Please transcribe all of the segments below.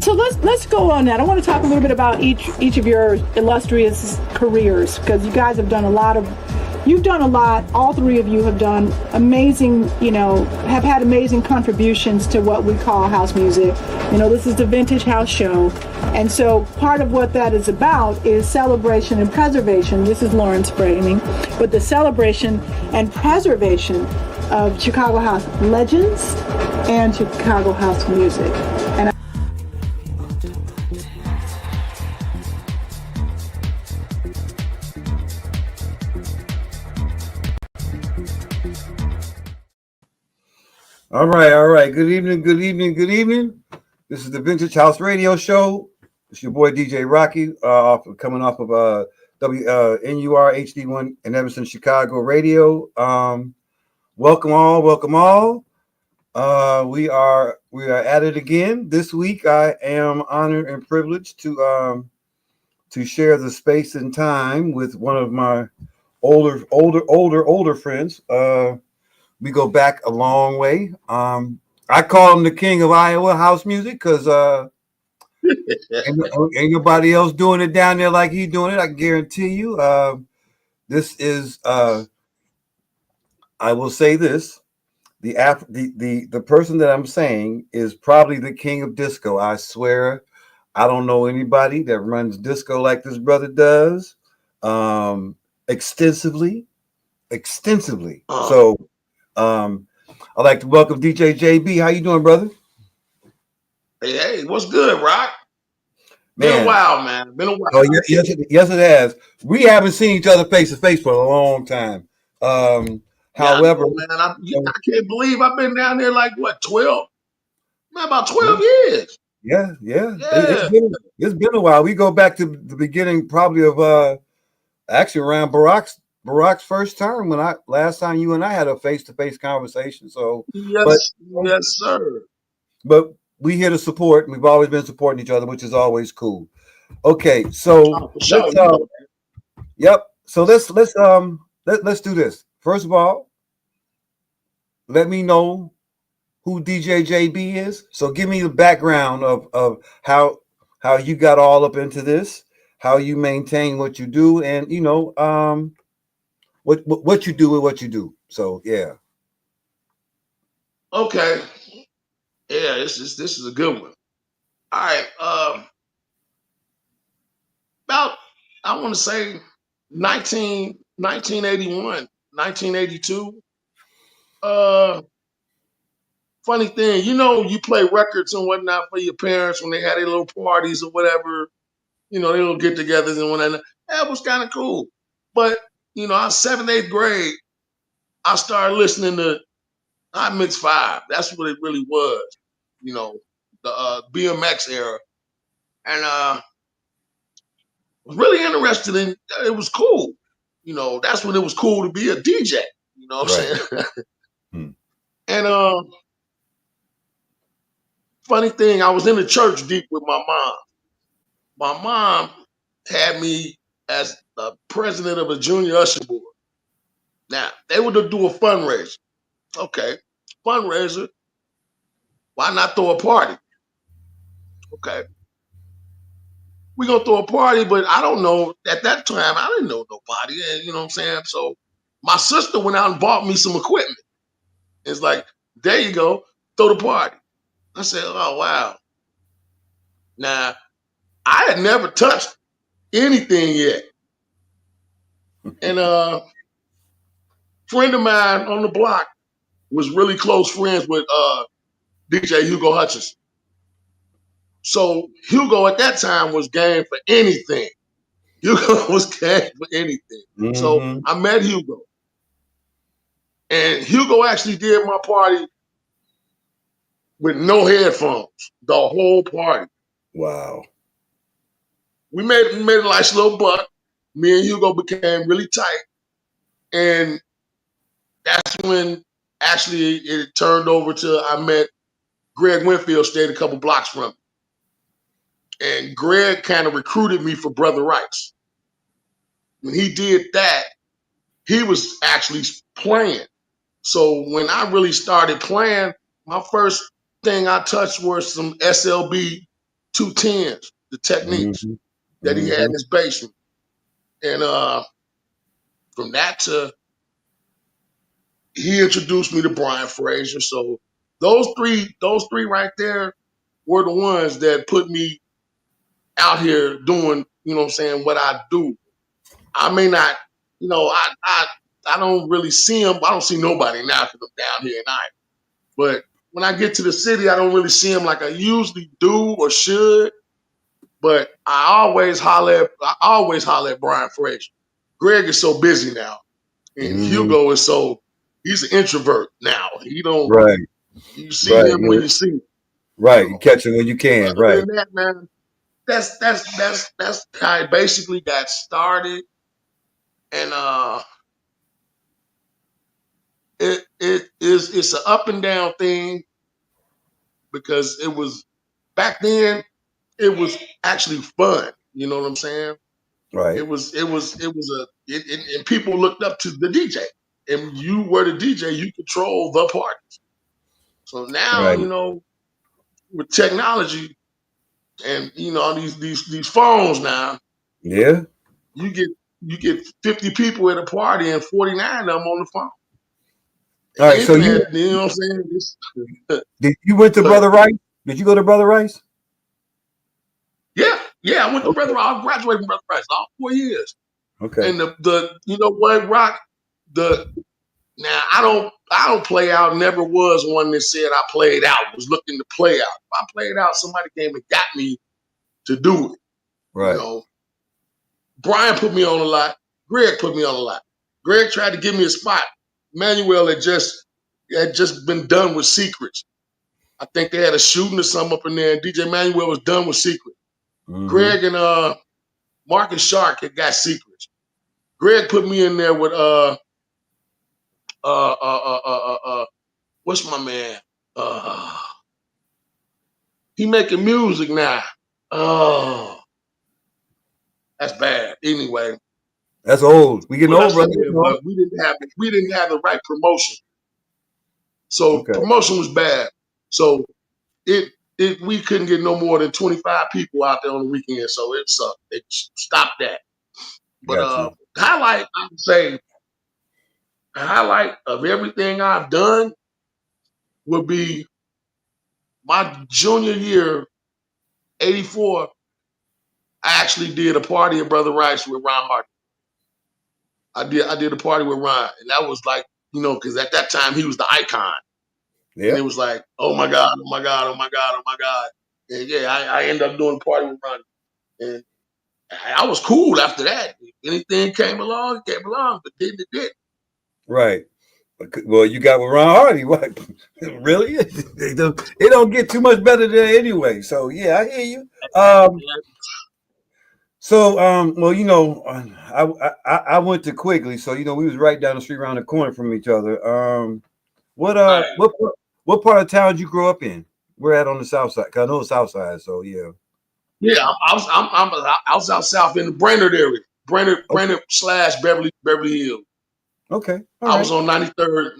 So let's go on that. I want to talk a little bit about each of your illustrious careers, because you guys have done a lot. All three of you have done amazing, have had amazing contributions to what we call house music. This is the Vintage House Show. And so part of what that is about is celebration and preservation. This is Lawrence framing, but the celebration and preservation of Chicago house legends and Chicago house music. And All right. Good evening. This is the Vintage House Radio Show. It's your boy DJ Rocky, coming off of NUR HD1 in Evanston, Chicago Radio. Welcome all. We are at it again this week. I am honored and privileged to share the space and time with one of my older friends. We go back a long way. I call him the king of Iowa house music because ain't nobody else doing it down there like he doing it. I guarantee you. This is I will say this: the person that I'm saying is probably the king of disco. I swear, I don't know anybody that runs disco like this brother does, extensively. So. I'd like to welcome DJ JB. How you doing, brother? Hey, what's good, Rock? Been a while, man. Oh, yes, it has. We haven't seen each other face to face for a long time. However, man, I can't believe I've been down there like what, 12? Man, about 12 years. Yeah. It's been a while. We go back to the beginning, probably of actually around Barack's first term, when last time you and I had a face-to-face conversation. So yes, sir. But we here to support, and we've always been supporting each other, which is always cool. Okay, so yep. So let's do this. First of all, let me know who DJ JB is. So give me the background of how you got all up into this, how you maintain what you do, and what you do with what you do. So yeah. Okay. Yeah, this is a good one. All right. About I want to say 1981, 1982. Funny thing, you play records and whatnot for your parents when they had their little parties or whatever, their little get-togethers and whatnot. That was kind of cool. But I was 7th, 8th grade. I started listening to Hot Mix 5. That's what it really was, the BMX era. And was really interested in it. Was cool. That's when it was cool to be a DJ. You know what I'm saying? And funny thing, I was in the church deep with my mom. My mom had me as the president of a junior usher board. Now, they were to do a fundraiser. Okay, fundraiser. Why not throw a party? Okay. We're going to throw a party, but I don't know. At that time, I didn't know nobody. And you know what I'm saying? So my sister went out and bought me some equipment. It's like, there you go, throw the party. I said, oh, wow. Now, I had never touched anything yet. And a friend of mine on the block was really close friends with DJ Hugo Hutchinson. So Hugo at that time was game for anything. Hugo was game for anything. Mm-hmm. So I met Hugo. And Hugo actually did my party with no headphones, the whole party. Wow. We made a nice little buck. Me and Hugo became really tight. And that's when actually it turned over to I met Greg Winfield, stayed a couple blocks from me. And Greg kind of recruited me for Brother Rice. When he did that, he was actually playing. So when I really started playing, my first thing I touched was some SLB 210s, the techniques that he had in his basement. And from that to, he introduced me to Brian Frazier. So those three right there were the ones that put me out here doing, you know what I'm saying, what I do. I may not, you know, I don't really see them. I don't see nobody now because I'm down here at night. But when I get to the city, I don't really see them like I usually do or should. But I always holler at Brian Frazier. Greg is so busy now. And Hugo is he's an introvert now. He don't you see him when you see him. Right. You catch him when you can. Other Right. than that, man, that's how it basically got started. And it's an up and down thing because it was back then it was actually fun. You know what I'm saying? Right. It was and people looked up to the DJ, and you were the DJ. You control the parties. So now, you know, with technology and you know these phones now, yeah, you get 50 people at a party and 49 of them on the phone. All right, so you know what I'm saying? Did you went to Brother Rice? Did you go to Brother Rice? Yeah, I went to Brother Rice. I graduated from Brother Rice all 4 years. Okay. And the you know what, Rock, now I don't play out, never was one that said I played out, was looking to play out. If I played out, somebody came and got me to do it. Right. You know, Brian put me on a lot. Greg put me on a lot. Greg tried to give me a spot. Manuel had just been done with Secrets. I think they had a shooting or something up in there, and DJ Manuel was done with Secrets. Greg and Marcus Shark had got Secrets. Greg put me in there with what's my man? He making music now. Oh, that's bad. Anyway, that's old. We getting old, brother. But we didn't have the right promotion. So promotion was bad. So we couldn't get no more than 25 people out there on the weekend. So it sucked. It stopped that. But highlight, I would say, the highlight of everything I've done would be my junior year, 84. I actually did a party at Brother Rice with Ron Martin. I did a party with Ron, and that was like, you know, because at that time he was the icon. Yeah. And it was like, oh my God, oh my God, oh my God, oh my God. And yeah, I ended up doing a party with Ron. And I was cool after that. If anything came along, but didn't it did. Right. Well, you got with Ron Hardy. What? Really? It don't get too much better there anyway. So yeah, I hear you. Well, you know, I went to Quigley, so you know we was right down the street, around the corner from each other. What part of town did you grow up in? We're at on the south side. Cause I know the south side, so yeah. Yeah, I was out south in the Brainerd area, Brainerd / Beverly Hills. Okay, I was on 93rd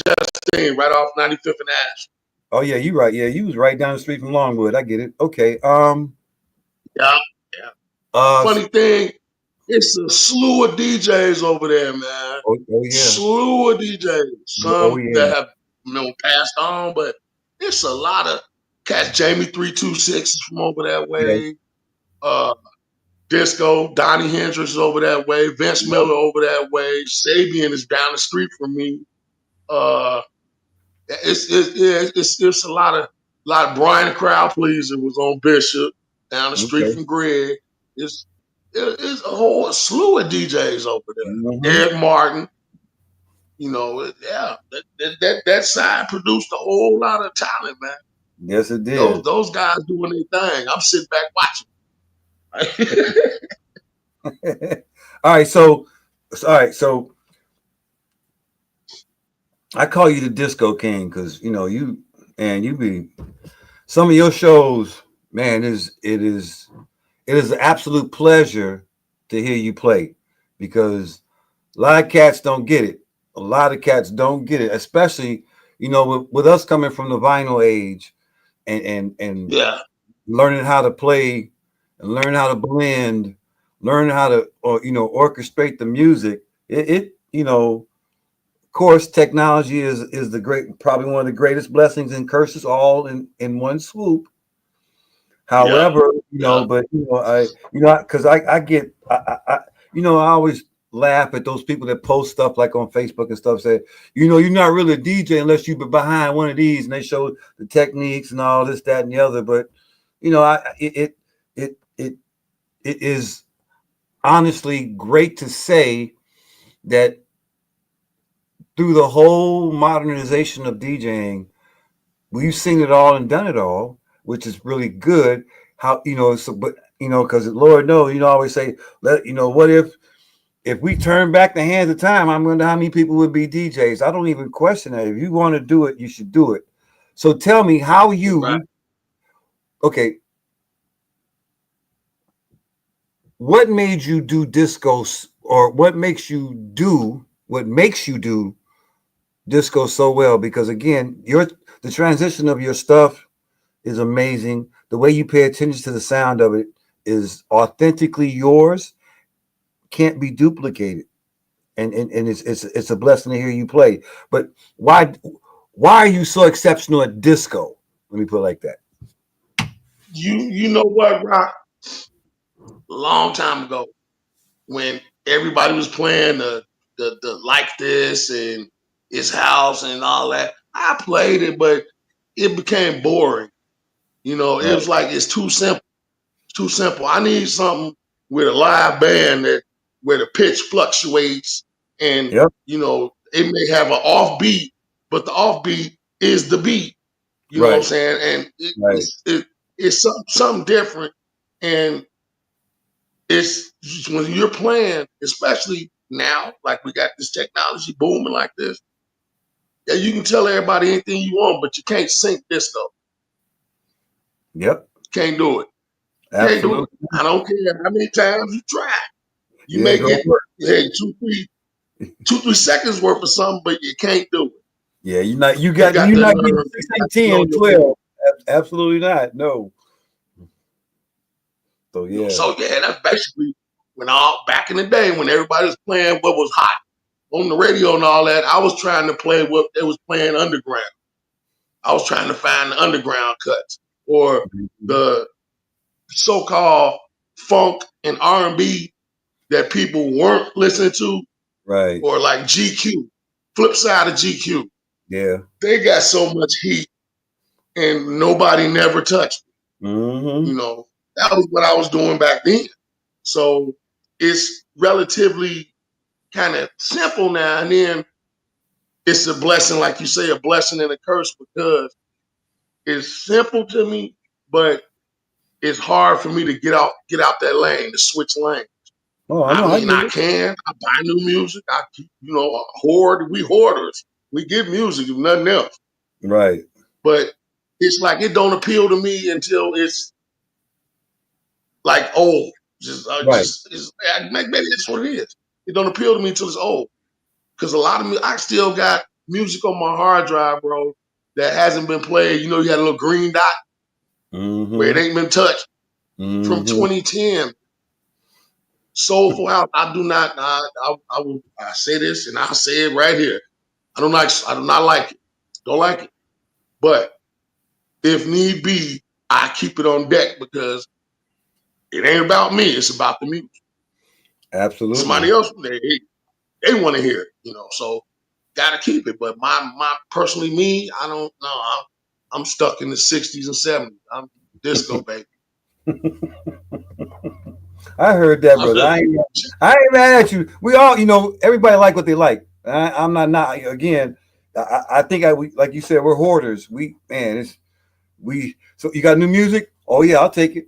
Justine, right off 95th and Ash. Oh yeah, you right. Yeah, you was right down the street from Longwood. I get it. Okay. Yeah. Funny thing, it's a slew of DJs over there, man. Oh yeah. Slew of DJs. Some that have passed on, but it's a lot of cats. Jamie 326 from over that way. Yeah. Disco, Donnie Hendrix is over that way. Vince Miller over that way. Sabian is down the street from me. It's a lot of Brian Crowd Pleaser was on Bishop down the street from Greg. It's a whole slew of DJs over there. Eric Martin, you know, yeah, that side produced a whole lot of talent, man. Yes, it did. Those guys doing their thing. I'm sitting back watching. All right, so I call you the Disco King because you know you be some of your shows, man, it is an absolute pleasure to hear you play, because a lot of cats don't get it. A lot of cats don't get it, especially with us coming from the vinyl age and Yeah. learning how to play and learn how to blend, learn how to orchestrate the music. Of course, technology is the great, probably one of the greatest blessings and curses all in one swoop. Yeah. However, Yeah. but because I get, I always laugh at those people that post stuff like on Facebook and stuff, say, you're not really a DJ unless you've been behind one of these, and they show the techniques and all this, that, and the other. But it is honestly great to say that through the whole modernization of DJing, we've seen it all and done it all, which is really good. How but because Lord knows, I always say, what if we turn back the hands of time? I wonder how many people would be DJs. I don't even question that. If you want to do it, you should do it. So tell me how Right. Okay, what made you do disco, or what makes you do disco so well? Because again, the transition of your stuff is amazing. The way you pay attention to the sound of it is authentically yours, can't be duplicated, and it's a blessing to hear you play. But why are you so exceptional at disco? Let me put it like that. You know what, Rock? A long time ago, when everybody was playing the like this and his house and all that, I played it, but it became boring. It Right. was like it's too simple. Too simple. I need something with a live band where the pitch fluctuates and Yep. it may have an offbeat, but the offbeat is the beat. You know what I'm Right. saying? And Right. it's something different. And it's when you're playing, especially now, like we got this technology booming like this, yeah, you can tell everybody anything you want, but you can't sync disco. Yep. Can't do it. Can't do it. Absolutely. I don't care how many times you try. You Yeah. may Don't get work. hey, 2, 3 seconds worth of something, but you can't do it. Yeah. You're not. You You're got to not getting learn. You 16, got to 10, know your 12. move. Absolutely not. No. So yeah. So yeah, that's basically when all back in the day when everybody was playing what was hot on the radio and all that. I was trying to play what they was playing underground. I was trying to find the underground cuts or the so-called funk and R&B that people weren't listening to, Right. or like GQ. Flip side of GQ, Yeah. they got so much heat and nobody never touched it. Mm-hmm. That was what I was doing back then. So it's relatively kind of simple now, and then it's a blessing, like you say, a blessing and a curse, because it's simple to me, but it's hard for me to get out that lane, to switch lane. Oh, I I know. I mean, get I it. can. I buy new music. I keep, hoard. We hoarders. We get music, if nothing else. Right. But it's like it don't appeal to me until it's like old. Right. Maybe that's what it is. It don't appeal to me until it's old. Because a lot of me, I still got music on my hard drive, bro, that hasn't been played. You had a little green dot where it Mm-hmm. ain't been touched from Mm-hmm. 2010. Soulful House. I do not. I say this and I'll say it right here. I do not like it. Don't like it. But if need be, I keep it on deck because it ain't about me. It's about the music. Somebody Absolutely. else, they want to hear it. So gotta keep it. But my personally me, I don't know. I'm stuck in the 60s and 70s. I'm disco baby. I heard that, I'm brother. the I ain't mad at you. We all, everybody like what they like. I'm not again. I think like you said, we're hoarders. So you got new music? Oh yeah, I'll take it.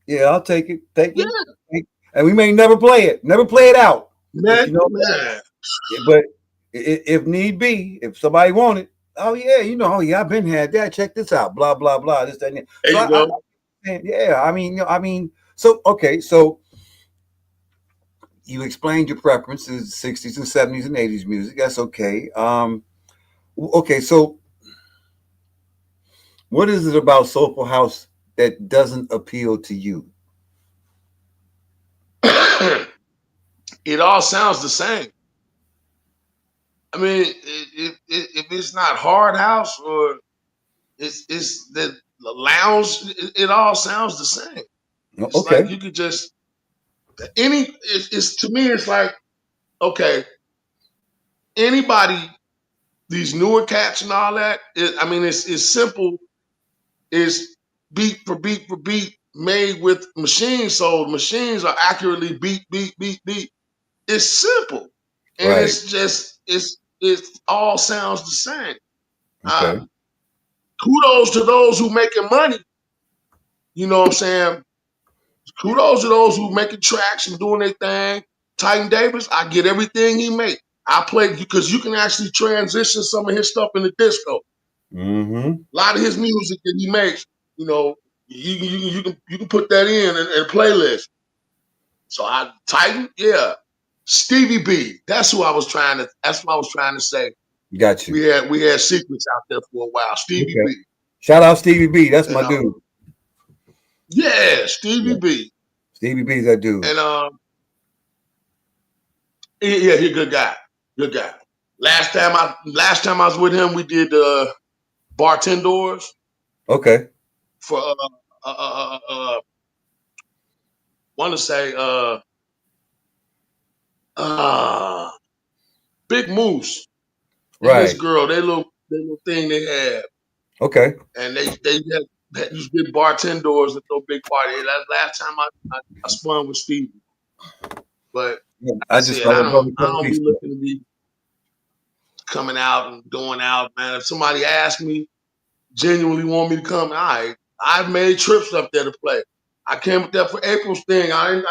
Yeah, I'll take it. Thank yeah, you. And we may never play it out. But man. but if need be, if somebody want it, oh yeah, oh yeah, I've been had that. Check this out. Blah blah blah. This that. And that. There So you go. understand. Yeah, I mean, so okay, so you explained your preferences, 60s and 70s and 80s music. That's okay. Okay, so what is it about soulful house that doesn't appeal to you? It all sounds the same. I mean, if it's not hard house or it's the lounge, it all sounds the same. It's like Okay, you could just it's to me. It's like okay, anybody, these newer cats and all that. I mean, it's simple. It's beat for beat for beat, made with machines. So machines are accurately beat, beat, beat, beat. It's simple, and right. it's just it all sounds the same. Uh, Okay, kudos to those who making money. You know what I'm saying? Kudos to those who making tracks and doing their thing. Titan Davis, I get everything he make. I play because you can actually transition some of his stuff into disco. mm-hmm. A lot of his music that he makes, you know, you can put that in a playlist. So I Titan, yeah. Stevie B, that's what I was trying to say. Got you. We had secrets out there for a while. Stevie Okay. B. Shout out Stevie B. That's And my dude. yeah, Yeah. Stevie B. Stevie B's that dude. And yeah, he's a good guy. Good guy. Last time I was with him, we did bartenders Okay. for want to say Big Moose and his Right. girl. They little thing they had, Okay. and they used to get bartenders at no big party. That last time I spun with Stevie, but Yeah, I I just said saw the brother I don't Kobe be stuff. looking to be coming out and going out, man. If somebody asks me, genuinely want me to come, I've made trips up there to play. I came up there for April's thing. I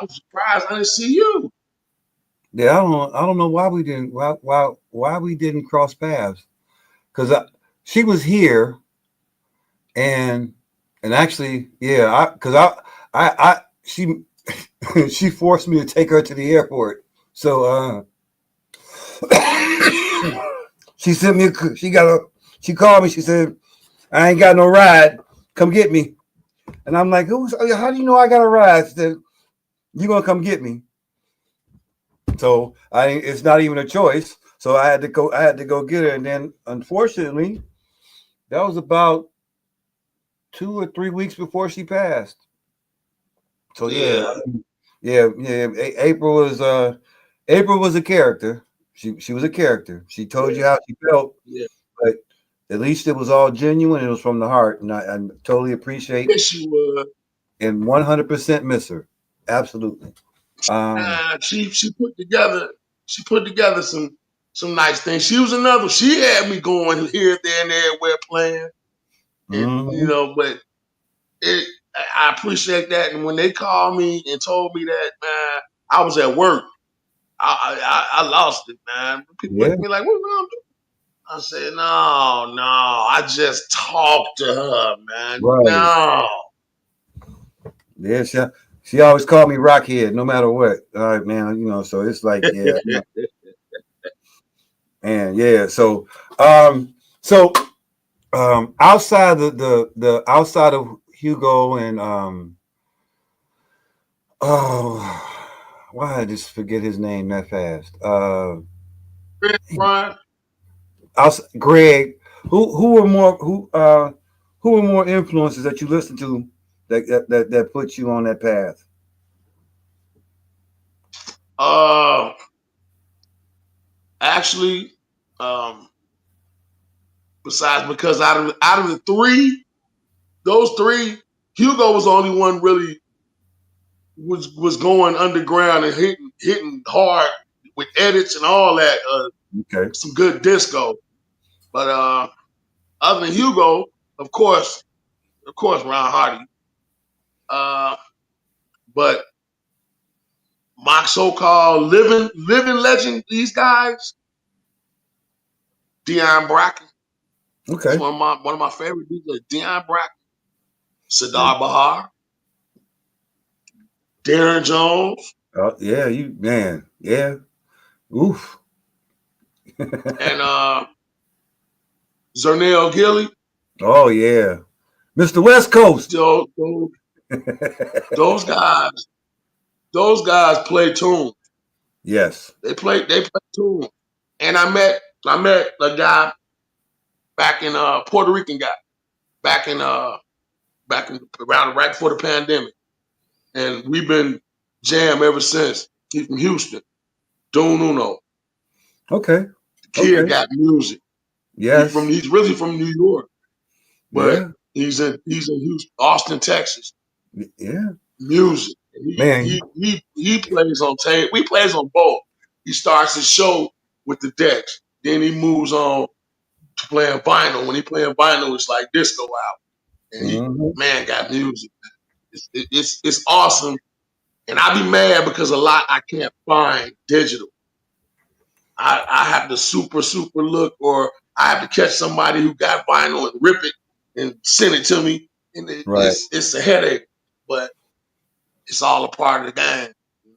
was surprised I didn't see you. Yeah, I don't know why we didn't cross paths. Because she was here and actually, yeah, I she she forced me to take her to the airport. So she sent me she called me, she said, I ain't got no ride. Come get me. And I'm like, how do you know I got a ride? She said, you gonna come get me. So it's not even a choice. So I had to go get her. And then unfortunately, that was about 2 or 3 weeks before she passed. So Yeah, yeah. April was a character. She was a character. She told yeah, you how she felt, yeah. but at least it was all genuine. It was from the heart, and I totally appreciate Yes, you would. and 100% miss her. Absolutely. Um, She put together some nice things. She was another. She had me going here, there, and everywhere playing, and you mhm. know. But it, I appreciate that. And when they called me and told me that, man, I was at work. I lost it, man. People look Yeah, at me like, "What wrong?" I said, "No, I just talked to her, man. right. No." Yeah, she always called me Rockhead, no matter what. All right, man. So it's like, yeah, and yeah. Um, so outside the outside of Hugo and oh, why did I just forget his name that fast? Brian, Greg. Who were more influences that you listened to that put you on that path? uh, actually, um, besides because out of the three, those three, Hugo was the only one really was going underground and hitting hard with edits and all that. Okay. Some good disco, but other than Hugo, of course, Ron Hardy. Uh, but my so-called living legend, these guys, Deion Bracken. That's Okay. one of my favorite DJs, Deion Bracken. Sadar Bahar, Darren Jones, Yeah, you man. Yeah. Oof. and Zernell Gilly. Oh yeah. Mr. West Coast. Those, those guys, those guys play tune. Yes. They play tune. And I met a guy back in Puerto Rican guy back in around right before the pandemic, and we've been jam ever since. He's from Houston, Don Uno. Okay. The kid Okay. got music. Yes. He's really from New York, but Yeah. he's in Houston, Austin, Texas. Yeah. Music. And Man. he plays on tape. We plays on both. He starts his show with the decks. Then he moves on to playing vinyl. When he playing vinyl, it's like disco out. And he got music. It's awesome. And I be mad because a lot I can't find digital. I have to super look, or I have to catch somebody who got vinyl and rip it and send it to me. And it's a headache, but it's all a part of the game. You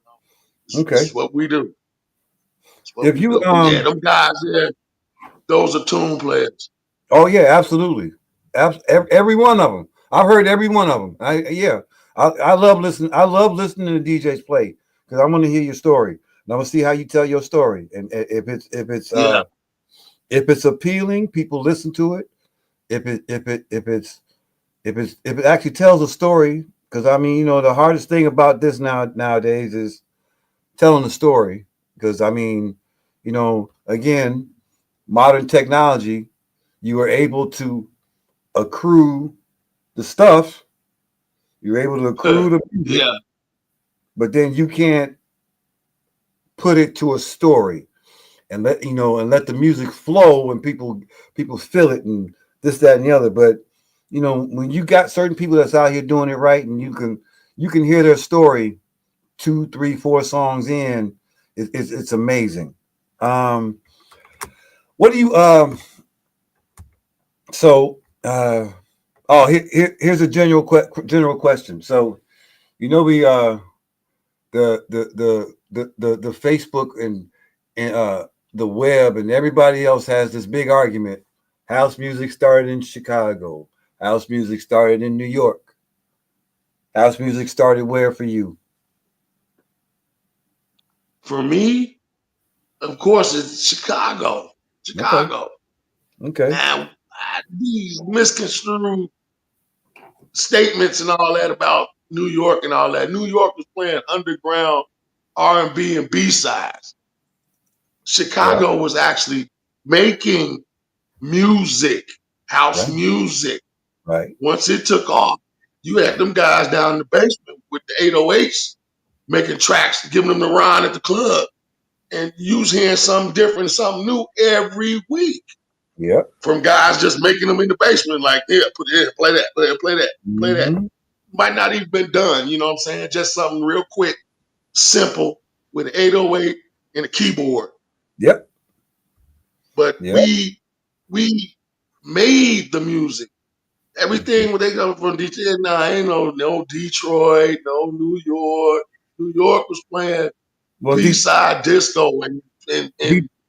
know? It's what we do. If you yeah, them guys there, those are tune players. Oh yeah, absolutely. Every one of them. I've heard every one of them. I love listening. I love listening to DJs play because I want to hear your story. And I want to see how you tell your story. And if it's appealing, people listen to it. If it actually tells a story, because I mean, you know, the hardest thing about this nowadays is telling a story. Because I mean, you know, again, modern technology, you are able to accrue the stuff. You're able to accrue the music, but then you can't put it to a story and let the music flow and people feel it and this, that, and the other. But you know, when you got certain people that's out here doing it right, and you can hear their story 2, 3, 4 songs in, it's amazing. What do you here's a general question. So, you know, we the Facebook and the web and everybody else has this big argument. House music started in Chicago. House music started in New York. House music started where for you? For me, of course, it's Chicago. Okay. Now, these misconstrued statements and all that about New York and all that. New York was playing underground R&B and B-sides. Chicago was actually making music, house music. Right. Once it took off, you had them guys down in the basement with the 808s making tracks, giving them the run at the club. And you was hearing something different, something new every week. Yep. From guys just making them in the basement, like, yeah, put it in, play that, play that. Might not even been done, you know what I'm saying? Just something real quick, simple, with an 808 and a keyboard. Yep. But we made the music. Everything when they come from Detroit, ain't no Detroit, no New York. New York was playing B-side disco and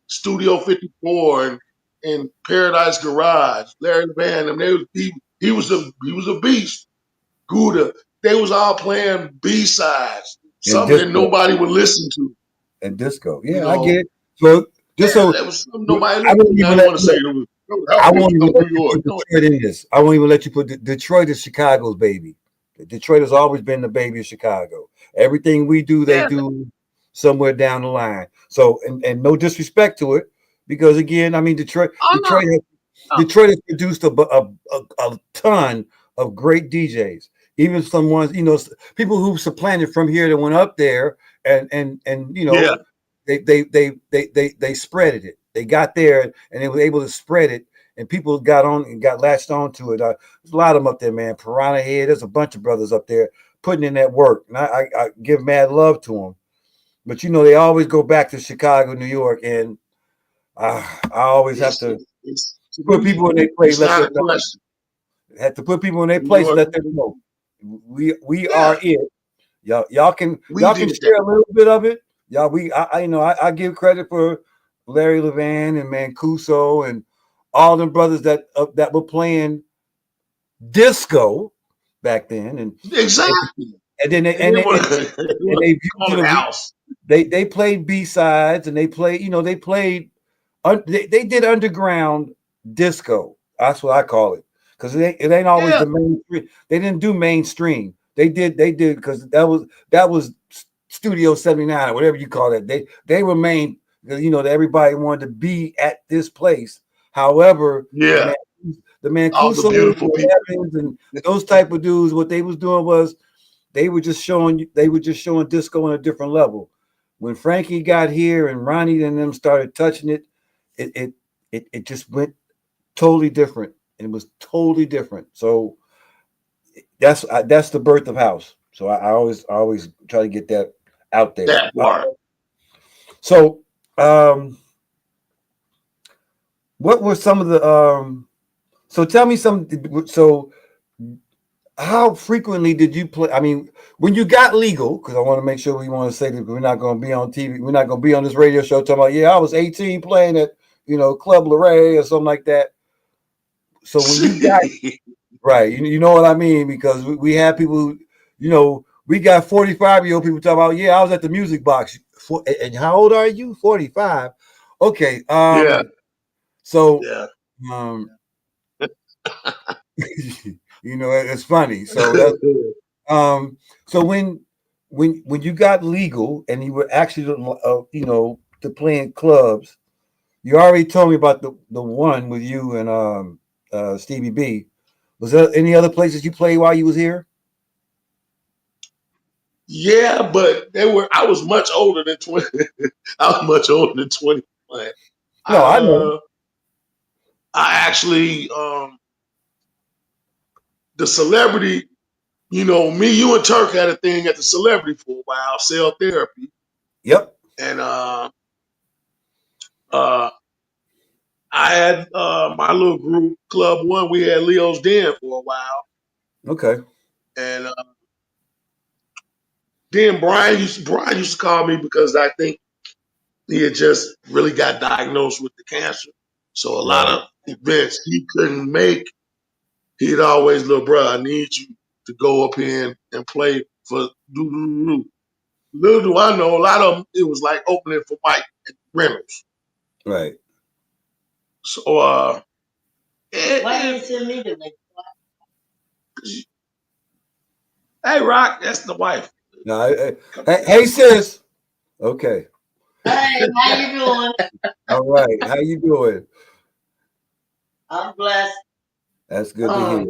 Studio 54 and Paradise Garage. Larry Van, and he was a beast. Gouda, they was all playing B-sides, something that nobody would listen to. And disco, I get it. So that was something nobody listened to. I don't want to say it was. I won't even let you put Detroit in this. I won't even let you put Detroit is Chicago's baby. Detroit has always been the baby of Chicago. Everything we do, they do somewhere down the line. So, and no disrespect to it, because again, I mean, Detroit has produced a ton of great DJs. Even some ones, you know, people who supplanted from here that went up there and you know, they spreaded it. They got there and they were able to spread it, and people got on and got latched onto it. There's a lot of them up there, man. Piranha Head, there's a bunch of brothers up there putting in that work, and I give mad love to them. But you know, they always go back to Chicago, New York, and I always have to put people in their place. Had to put people in their place and let them know we are it. Y'all can share a little bit of it. Y'all, I give credit for Larry Levan and Mancuso and all them brothers that were playing disco back then, and exactly. And then they played B-sides, and they did underground disco. That's what I call it, because it ain't always the mainstream. They didn't do mainstream. They did because that was Studio 79 or whatever you call it. They remained, everybody wanted to be at this place. However, the Mancuso and those type of dudes, what they was doing was they were just showing disco on a different level. When Frankie got here and Ronnie and them started touching it, it just went totally different. It was totally different. So that's the birth of house. So I always try to get that out there. That part. So what were some of the so tell me how frequently did you play? I mean, when you got legal, because I want to make sure we want to say that we're not going to be on TV, we're not going to be on this radio show talking about, I was 18 playing at, Club Luray or something like that. So when you got right, you know what I mean? Because we have people who, we got 45-year-old people talking about, I was at the Music Box. And how old are you? 45. Okay. So it's funny. So that's so when you got legal and you were actually to play in clubs, you already told me about the one with you and Stevie B. Was there any other places you played while you was here? Yeah, but I was much older than 20. I was much older than 20. No, I know. I actually the Celebrity, me, you, and Turk had a thing at the Celebrity for a while, Cell Therapy. Yep. And I had my little group, Club One. We had Leo's Den for a while. Okay. And then Brian used to call me because I think he had just really got diagnosed with the cancer. So a lot of events he couldn't make. He'd always, little bro, I need you to go up here and play for Little do I know, a lot of them, it was like opening for Mike Reynolds. Right. So, why didn't you send me the link? Hey, Rock, that's the wife. No, hey, sis. Okay. Hey, how you doing? All right. How you doing? I'm blessed. That's good to hear.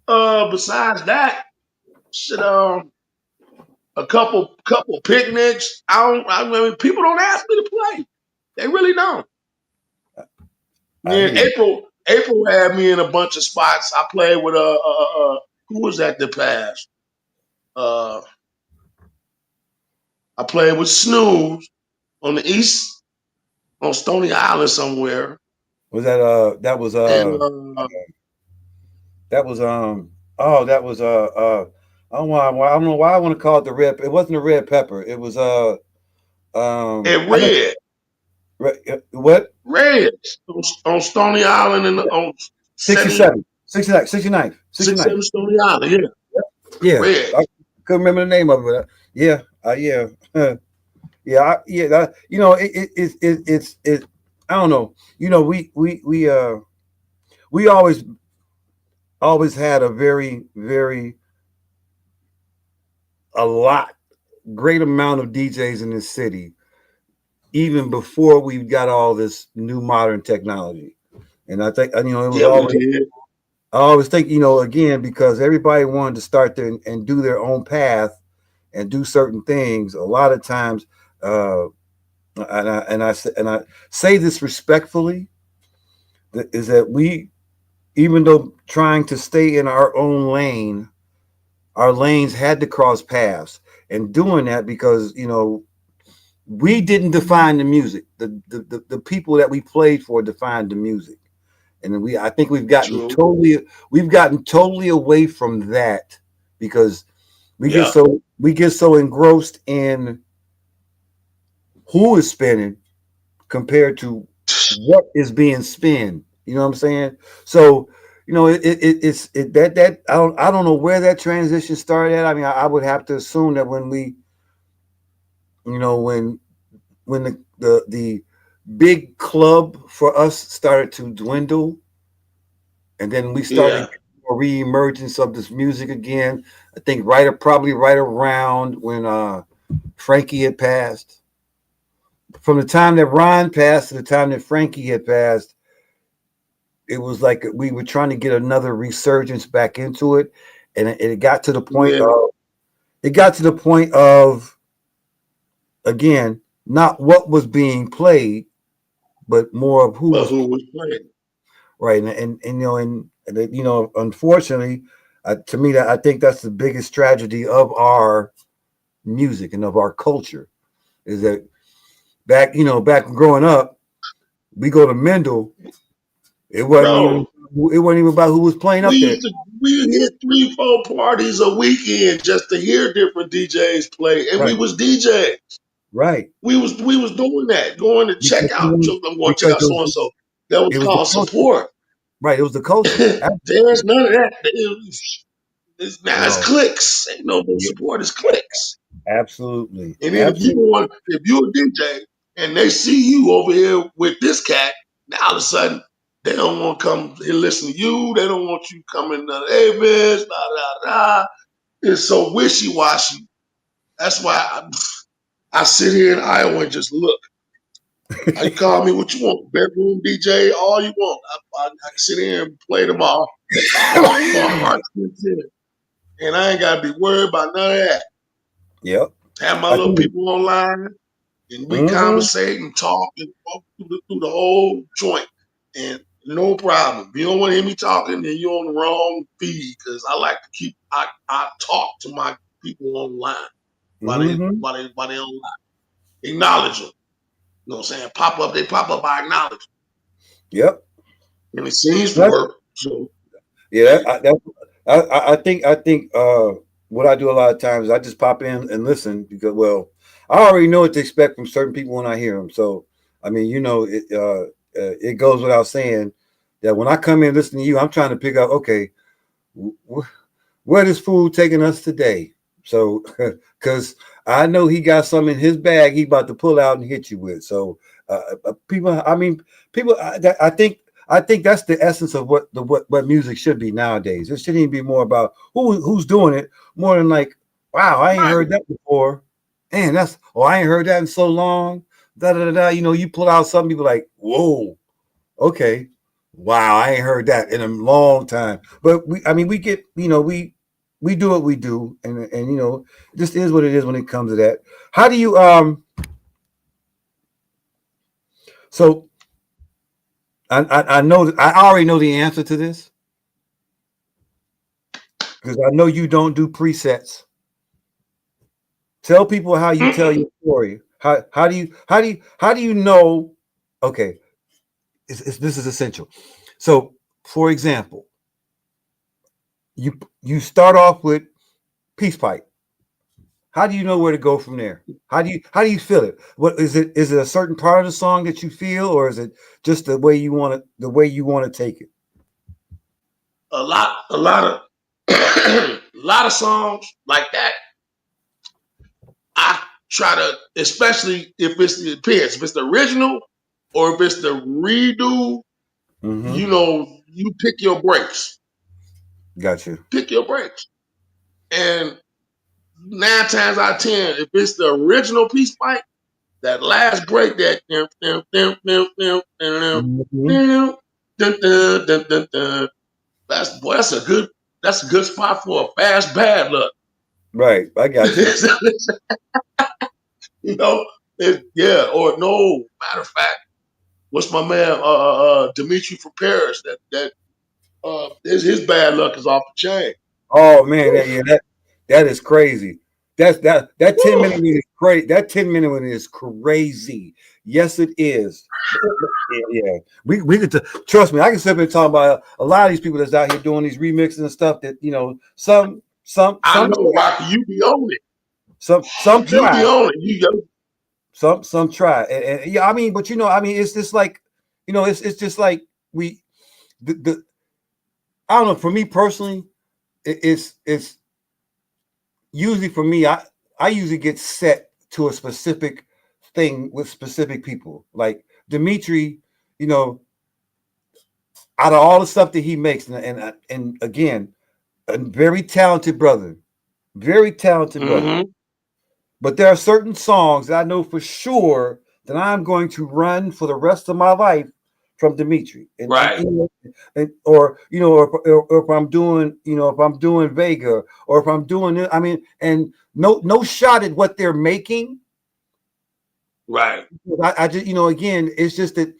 But besides that, shit, a couple picnics. I mean, people don't ask me to play. They really don't. Yeah, April had me in a bunch of spots. I played with who was that that passed? I played with Snooze on the East, on Stony Island somewhere. Was that that was I don't know why I want to call it the red. It wasn't a red pepper. It was red. What? Red on Stony Island and on 69 Stony Island. Yeah. Red. I couldn't remember the name of it. Yeah. That, it's I don't know. We always had a very, very great amount of DJs in this city, even before we got all this new modern technology. And I think, it was I always think, again, because everybody wanted to start there and do their own path and do certain things. A lot of times, and I say this respectfully, is that we, even though trying to stay in our own lane, our lanes had to cross paths, and doing that because we didn't define the music. The people that we played for defined the music, and I think we've gotten True. totally away from that because we Yeah. get so engrossed in who is spinning compared to what is being spun. You know what I'm saying? So, it's that I don't know where that transition started at. I mean, I would have to assume that when we, when the big club for us started to dwindle, and then we started Yeah. a re-emergence of this music again. I think probably right around when Frankie had passed. From the time that Ron passed to the time that Frankie had passed, it was like we were trying to get another resurgence back into it, and it got to the point Yeah. of again, not what was being played, but more of who But was who was playing? right. Unfortunately, to me, that I think that's the biggest tragedy of our music and of our culture is that back growing up, we go to Mendel. It wasn't even Bro, about who was playing we up there. used to we hit 3, 4 parties a weekend just to hear different DJs play, and we Right, was DJs. right. We was doing that, going to check Because out. I'm going to check because out so and so. That was it was the called culture. support. Right, it was the culture. There's none of that. Now it's No, clicks. Ain't no more yeah, support. It's clicks. absolutely, And then absolutely. if you're a DJ and they see you over here with this cat, now all of a sudden they don't want to come and listen to you. They don't want you coming to hey bitch, da da da. It's so wishy washy. That's why I sit here in Iowa and just look. You call me what you want, bedroom DJ, all you want. I can sit here and play them all for a heart's content, and I ain't gotta be worried about none of that. Yep. Have my I little think. people online, and we Mm-hmm. conversate and talk and walk through the whole joint, and no problem. If you don't want to hear me talking, then you're on the wrong feed because I like to I talk to my people online Mm-hmm. while they online, acknowledge them. You know what I'm saying? They pop up, I acknowledge them. Yep. And it seems to That's, work. So yeah. hey, I think what I do a lot of times I just pop in and listen because I already know what to expect from certain people when I hear them. So I mean, it goes without saying that when I come in and listen to you, I'm trying to pick up. Okay, where this fool taking us today? So, because I know he got some in his bag, he about to pull out and hit you with. So, people, I mean, people, I think that's the essence of what music should be nowadays. It shouldn't even be more about who's doing it, more than like, wow, I ain't right. heard that before, and I ain't heard that in so long. Da da da da. You pull out something, people like, whoa, okay. Wow, I ain't heard that in a long time. But we get, we do what we do, and this is what it is when it comes to that. How do you So I know that I already know the answer to this because I know you don't do presets. Tell people how you tell your story. How do you know? Okay, this is essential. So, for example, you start off with Peace Pipe. How do you know where to go from there? How do you feel it? What is it? Is it a certain part of the song that you feel, or is it just the way you want to take it? A lot of a lot of songs like that. I try to, especially if it depends, if it's the original or if it's the redo. Mm-hmm. You pick your breaks. Got you. Pick your breaks, and 9 times out of 10, if it's the original Peace Pipe, that last break, that Mm-hmm. that's a good spot for a fast bad luck. Right, I got you. you know, yeah, or no. Matter of fact, what's my man Dimitri from Paris? His bad luck is off the chain. Oh man, Oof. that is crazy. that 10-minute one is crazy. That 10-minute one is crazy. Yes, it is. Yeah. We get to trust me. I can sit here and talk about a lot of these people that's out here doing these remixes and stuff that some I know, Rocky, you be on it. some You be try. on it. You go. Some try. And yeah, I mean, but it's just like, it's just like the I don't know, for me personally, it's usually for me, I usually get set to a specific thing with specific people. Like Dimitri, out of all the stuff that he makes, and again, a very talented brother, very talented brother. Mm-hmm. But there are certain songs that I know for sure that I'm going to run for the rest of my life from Dimitri, Right. Or if I'm doing Vega, or if I'm doing it, I mean, and no shot at what they're making. Right. I just, again, it's just that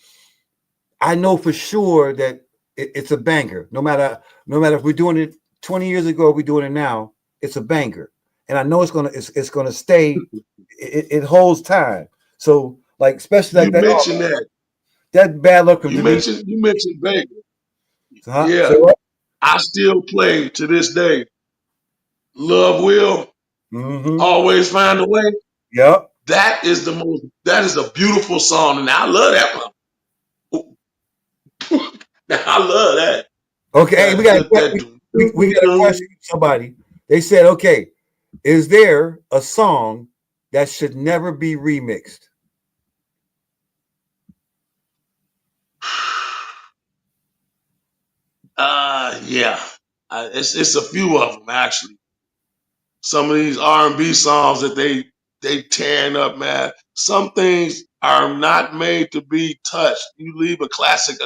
I know for sure that it's a banger. No matter if we're doing it 20 years ago, or we're doing it now, it's a banger, and I know it's gonna stay. It holds time. So, like, especially like You mentioned that Bad Luck from you Dimitri. mentioned Vegas. Huh? Yeah. So what? I still play to this day. Love will Mm-hmm. always find a way. Yep. That is a beautiful song, and I love that one. I love that. Okay, hey, we got a question from somebody. They said, okay, is there a song that should never be remixed? Yeah. It's a few of them actually. Some of these R&B songs that they tearing up, man. Some things are not made to be touched. You leave a classic.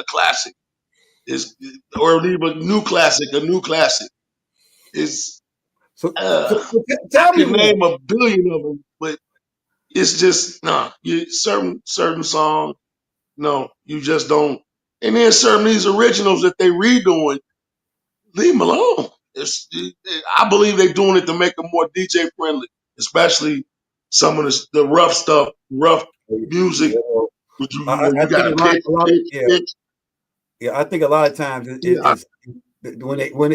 Or leave a new classic. Is So I tell me can one. name a billion of them, but it's just certain songs. No, you just don't. And then certain these originals that they redoing, leave them alone. I believe they're doing it to make them more DJ friendly, especially some of the rough stuff, rough music. Which I you got think to pick. I think a lot of times Yeah. it's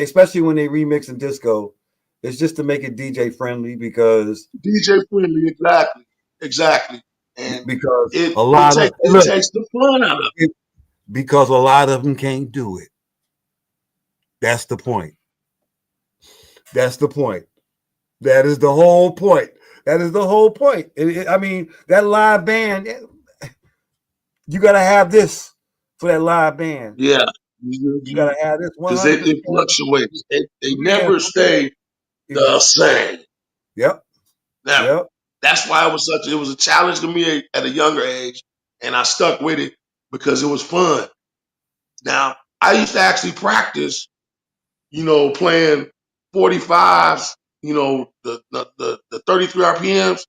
especially when they remix in disco, it's just to make it DJ friendly because DJ friendly, exactly, and a lot of it takes the fun out of it. Because a lot of them can't do it. That's the point. That's the point. That is the whole point. That is the whole point. I mean, that live band, you got to have this for that live band. Yeah, You got to have this 100%. because it fluctuates. They never stay the same. Yep. Now, Yep. that's why it was a challenge to me at a younger age, and I stuck with it because it was fun. Now, I used to actually practice, playing 45s, the 33 RPMs.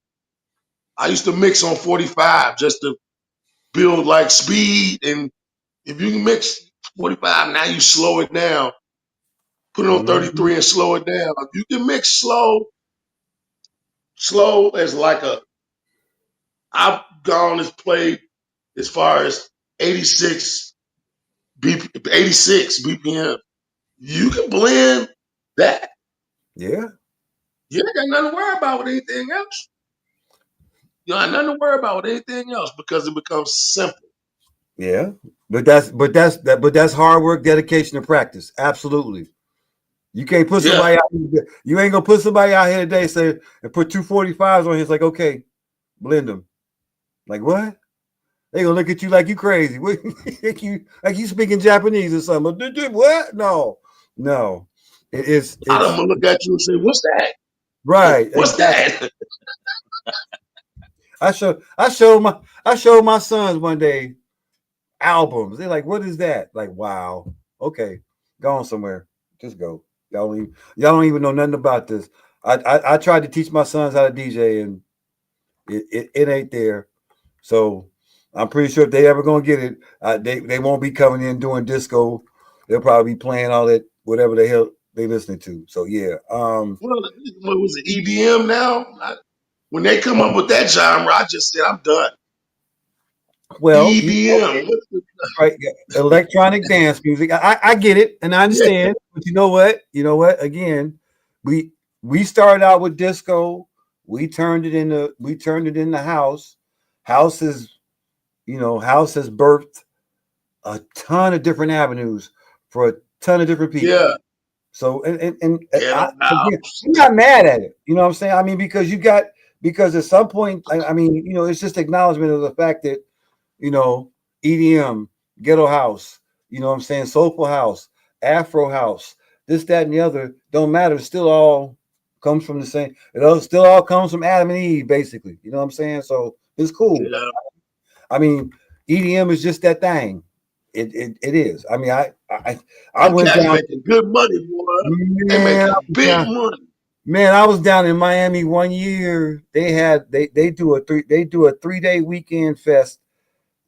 I used to mix on 45 just to build like speed. And if you can mix 45, now you slow it down, put it on 33 and slow it down. If you can mix slow as I've gone and played as far as 86 BPM. You can blend that. Yeah. You ain't got nothing to worry about with anything else. You ain't nothing to worry about with anything else because it becomes simple. Yeah. But that's hard work, dedication, and practice. Absolutely. You can't put somebody out. You ain't gonna put somebody out here today and put 245s on here. It's like, okay, blend them. Like what? They gonna look at you like you crazy. like you speaking Japanese or something. What? No. It's I'm gonna look at you and say, "What's that?" Right. What's that? I showed my sons one day albums. They're like, "What is that?" Like, wow. Okay, go on somewhere. Just go. Y'all don't even know nothing about this. I tried to teach my sons how to DJ, and it ain't there. So I'm pretty sure if they ever gonna get it, they won't be coming in doing disco. They'll probably be playing all that whatever the hell they listening to. So yeah. Well, what was it, EDM now? When they come up with that genre, I just said, I'm done. Well, EDM. right, yeah. Electronic dance music. I get it and I understand. But you know what? Again, we started out with disco. We turned it into house. House has birthed a ton of different avenues for a ton of different people. Yeah. So and Ghetto again, house. I'm not mad at it. You know what I'm saying? I mean, because at some point, I mean, it's just acknowledgement of the fact that, EDM, ghetto house, what I'm saying, soulful house, Afro house, this, that, and the other, don't matter. It still all comes from the same. Still all comes from Adam and Eve, basically. You know what I'm saying? So it's cool. Yeah. I mean, EDM is just that thing. It is. I mean, I Them went cats down. making good money, boy. They Man, making big money. Man, I was down in Miami one year. They do a 3-day weekend fest,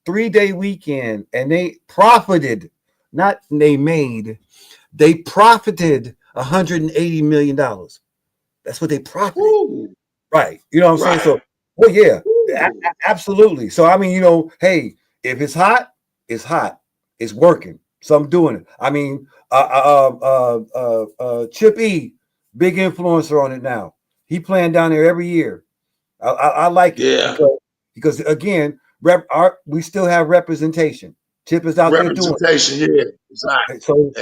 3-day weekend, and they profited, not they made, they profited $180 million. That's what they profited. Ooh. Right. You know what I'm saying? So, well, yeah, absolutely. So, I mean, hey, if it's hot, it's hot. It's working. So I'm doing it. I mean, Chip E, big influencer on it now. He playing down there every year. I like it because again, we still have representation. Chip is out there doing representation. Yeah, exactly. So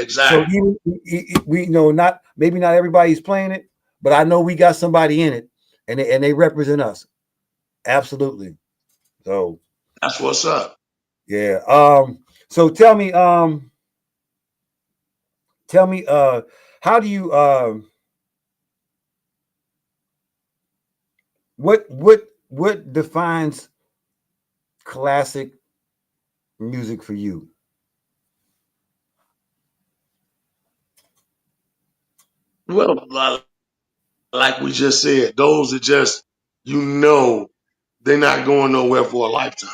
we not everybody's playing it, but I know we got somebody in it, and they represent us. Absolutely. So that's what's up. Yeah. So tell me, how do you what defines classic music for you? Well, like we just said, those are just, they're not going nowhere for a lifetime.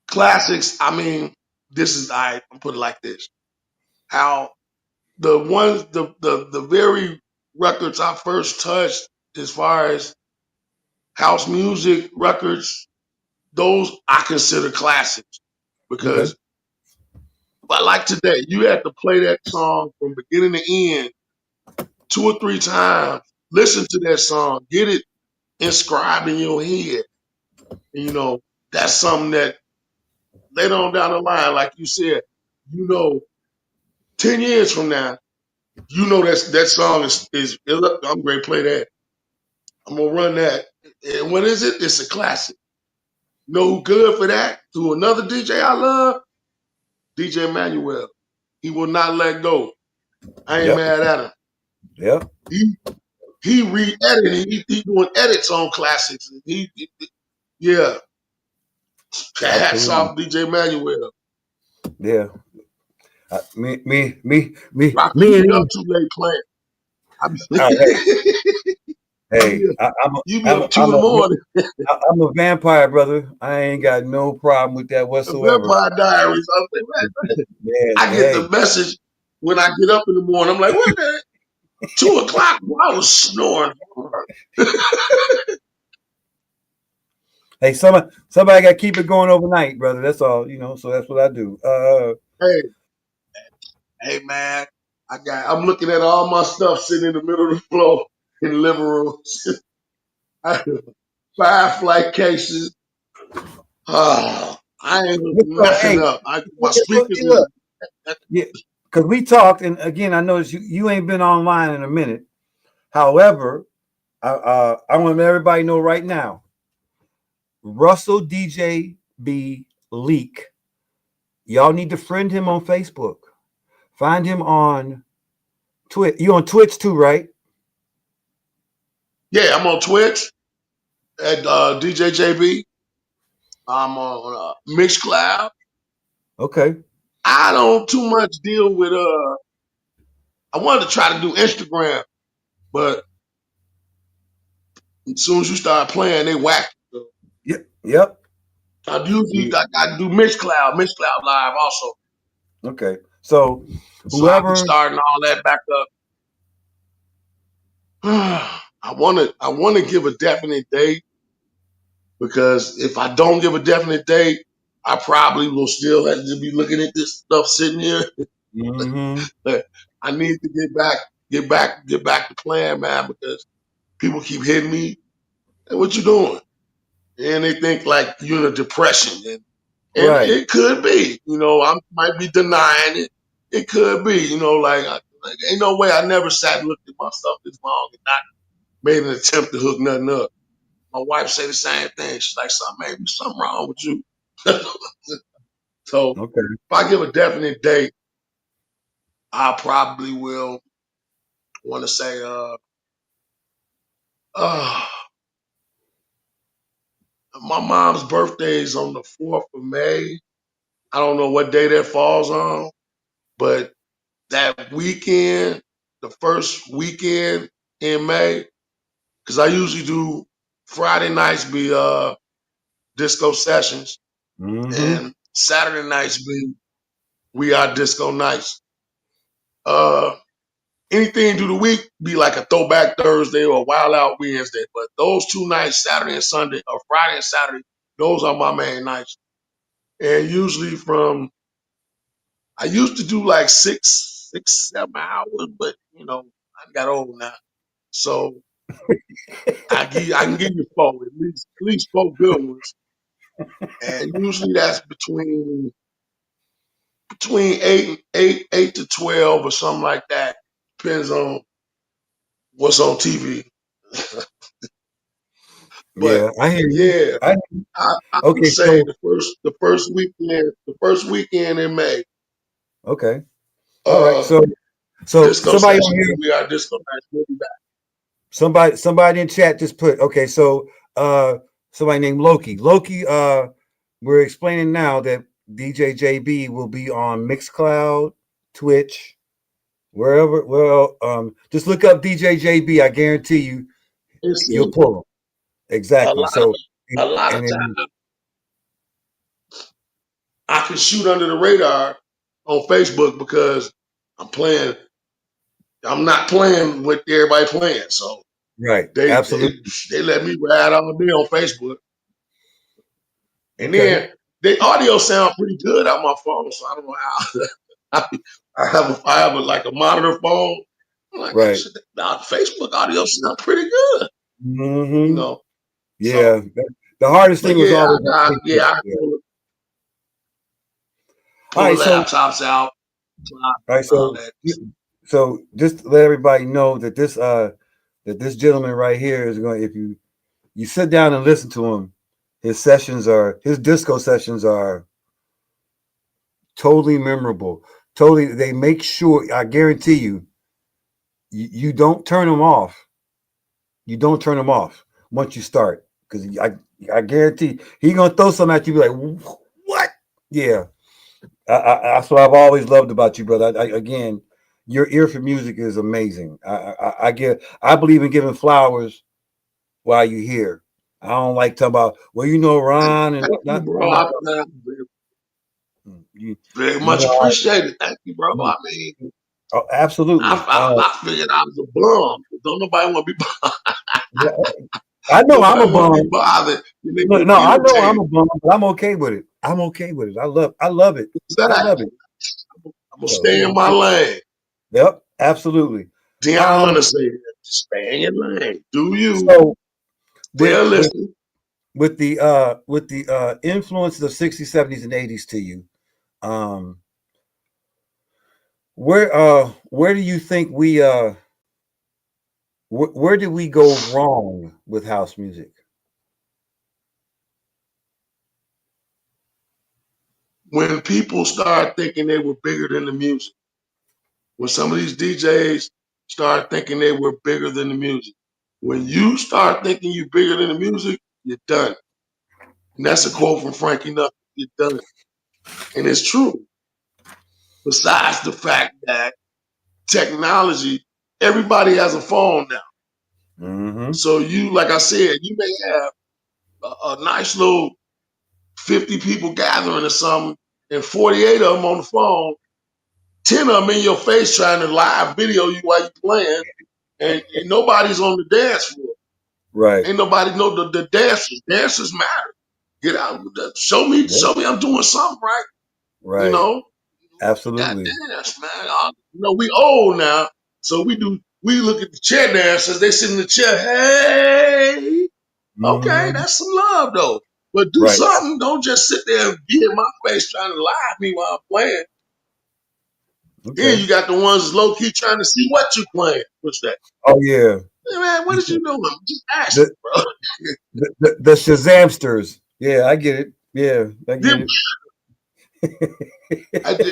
Classics, I mean, I'm put it like this. How the ones, the very records I first touched as far as house music records, those I consider classics because, but like today, you had to play that song from beginning to end 2 or 3 times, listen to that song, get it inscribed in your head. And, that's something that later on down the line, like you said, 10 years from now, that song is I'm going to play that. I'm going to run that. And what is it? It's a classic. You know who good for that? To another DJ I love? DJ Manuel. He will not let go. I ain't mad at him. Yeah. He re-editing. He doing edits on classics. Yeah. Hats off DJ Manuel. Yeah. Me and up too late playing. Hey, you be up 2 in the morning. I'm a vampire, brother. I ain't got no problem with that whatsoever. Vampire Diaries. I get the message when I get up in the morning. I'm like, what the 2 o'clock? I was snoring. Hey, somebody got to keep it going overnight, brother. That's all, so that's what I do. Hey, man, I'm looking at all my stuff sitting in the middle of the floor in the living room. I have 5 flight cases. I ain't messing up. My speakers. Yeah, because we talked, and again, I noticed you ain't been online in a minute. However, I want to let everybody know right now, Russell DJ B Leak. Y'all need to friend him on Facebook. Find him on Twitch. You on Twitch too, right? Yeah, I'm on Twitch at DJ JB. I'm on Mixcloud. Okay. I don't too much deal with I wanted to try to do Instagram, but as soon as you start playing, they whack. Yep. I do Mixcloud Live also. Okay. So So I'll be whoever, starting all that back up. I want to give a definite date, because if I don't give a definite date, I probably will still have to be looking at this stuff sitting here. mm-hmm, I need to get back to playing, man, because people keep hitting me. And what you doing? And they think like you're in a depression, and right, it could be. You know, I might be denying it. It could be. You know, like ain't no way I never sat and looked at my stuff this long and not made an attempt to hook nothing up. My wife say the same thing. She's like, maybe something wrong with you. So okay, if I give a definite date, I probably will want to say, uh, my mom's birthday is on the 4th of May. I don't know what day that falls on, but that weekend, the first weekend in May, because I usually do Friday nights be disco sessions, mm-hmm, and Saturday nights be We Are Disco Nights. Uh, Anything through the week be like a Throwback Thursday or a Wild Out Wednesday, but those 2 nights, Saturday and Sunday, or Friday and Saturday, those are my main nights. And usually I used to do like 7 hours, but you know, I got old now. So I can give you 4, at least 4 good ones. And usually that's between 8 to 12 or something like that. Depends on what's on TV. But yeah, I hear you. yeah, I would Okay, say so the first weekend in May, okay, all right, uh, so disco somebody on sessions. here, We Are Disco Nights. We'll be back. somebody in chat just put okay, so somebody named Loki. Loki, we're explaining now that DJ JB will be on Mixcloud, Twitch, wherever. Well, just look up DJ JB. I guarantee you, It's you'll simple. pull him. Exactly. So, A lot of and then, times I can shoot under the radar on Facebook because I'm playing. I'm not playing what everybody playing, so right, they they absolutely. they let me ride all day on Facebook, and Okay, then the audio sound pretty good on my phone. So I don't know how. I have like a monitor phone. I'm like, right. shit, the Facebook audio sound pretty good, you Hmm. know. Yeah. So, The hardest but thing was yeah, always on Facebook. I have Yeah. to All pull the right. So, laptops out, all right. all So, that. so just to let everybody know that this gentleman right here is going. If you sit down and listen to him, his disco sessions are totally memorable. Totally, they make sure. I guarantee you, you don't turn them off. You don't turn them off once you start, because I guarantee he gonna throw something at you. Be like, what? Yeah, that's what I've always loved about you, brother. Again, your ear for music is amazing. I believe in giving flowers while you're here. I don't like talking about, well, Ron and Thank you, whatnot. bro. I'm not you. Very You much know, appreciated. Thank you, bro. I, I mean, oh, absolutely. I figured I was a bum. Don't nobody want to be. Yeah, I know I'm a Nobody want to be bum. bothered. And they Look, get no, I know I'm irritated. a bum, but I'm okay with it. I'm okay with it. I love it. I love Exactly. it. I'm gonna So, stay in my lane. yep, absolutely. Deion Um, Hunter said, "Stay in your lane. Do you? so They'll with with listen." with the influence of the 60s, 70s, and 80s to you, um, where do you think where did we go wrong with house music? When people start thinking they were bigger than the music, when some of these DJs start thinking they were bigger than the music, when you start thinking you're bigger than the music, you're done. And that's a quote from Frankie Knuckles. You're done. And it's true. Besides the fact that technology, everybody has a phone now. Mm-hmm. So you, like I said, you may have a nice little 50 people gathering or something, and 48 of them on the phone, 10 of them in your face trying to live video you while you playing, and nobody's on the dance floor. Right. Ain't nobody know the dancers. Dancers matter. Get out. Show me I'm doing something right. Right. You know? Absolutely. God dance, man. We old now, so we look at the chair dancers, they sit in the chair, hey, okay, that's some love though. But do something, don't just sit there and be in my face trying to lie at me while I'm playing. Okay. Then you got the ones low key trying to see what you playing. What's that? Oh yeah. Hey, man, what is you doing? Just ask me, bro. The Shazamsters. Yeah, I get it. Yeah, I get it.